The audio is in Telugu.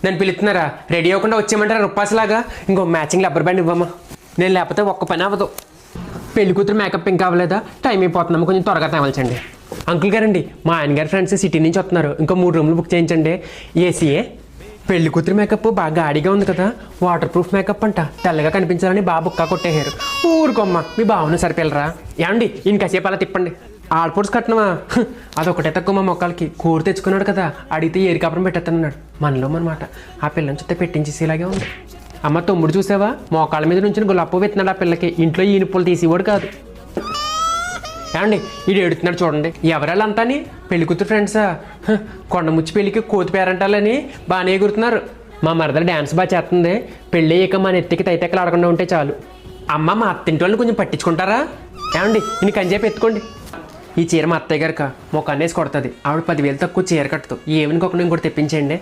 నన్ను పిలుస్తున్నారా? రెడీ అవ్వకుండా వచ్చేయమంటారా రుప్పాసలాగా? ఇంకో మ్యాచింగ్ రబ్బర్ బ్యాండ్ ఇవ్వమ్మా. నేను లేకపోతే ఒక్క పని అవ్వదు. పెళ్లి కూతురు మేకప్ ఇంకా అవ్వలేదా? టైం అయిపోతున్నాము, కొంచెం త్వరగా తేవాల్చండి. అంకుల్ గారండి, మా ఆయన గారి ఫ్రెండ్స్ సిటీ నుంచి వస్తున్నారు. ఇంకో 3 రూమ్లు బుక్ చేయించండి. ఏసీఏ. పెళ్లి కూతురు మేకప్ బాగా గాడిగా ఉంది కదా, వాటర్ ప్రూఫ్ మేకప్ అంట. తెల్లగా కనిపించాలని బాగా బుక్కా కొట్టేశారు. ఊరుకోమ్మ, మీ భావన సరిపిల్లరా. ఏమండి ఇంకాసేపు అలా తిప్పండి. ఆల్పోర్ట్స్ కట్టినవా? అదొకటే తక్కువ మా మొక్కలకి. కూర తెచ్చుకున్నాడు కదా, అడిగితే ఏరి కాపురం పెట్టేస్తానన్నాడు. మనలో మనమాట. ఆ పిల్లని చూస్తే పెట్టించేసేలాగే ఉంది. అమ్మ తమ్ముడు చూసావా, మోకాళ్ళ మీద నుంచి గులాబ్ వెతున్నాడు. ఆ పిల్లకి ఇంట్లో ఈయన పూలు తీసేవాడు కాదు. ఏమండి ఈడు ఎడుతున్నాడు చూడండి. ఎవరాళ్ళంతా అని? పెళ్లి కూతురు ఫ్రెండ్సా? కొండముచ్చి పెళ్ళికి కోతి పేరంటాలని బాగానే ఎగురుతున్నారు. మా మరదలు డ్యాన్స్ బాగా చేస్తుంది. పెళ్ళి అయ్యాక మన ఎత్తికి తైతెక్కలు ఆడకుండా ఉంటే చాలు. అమ్మ మా అత్తింటి వాళ్ళని కొంచెం పట్టించుకుంటారా? ఏమండి ఇన్ని కంచేపు ఎత్తుకోండి. ఈ చీర మా అత్తయ్య గారిక మొక్కన్నేసి కొడుతుంది. ఆవిడ 10,000 తక్కువ చీర కట్టదు. ఏమనుకోకుండా ఇంకోటి తెప్పించండి.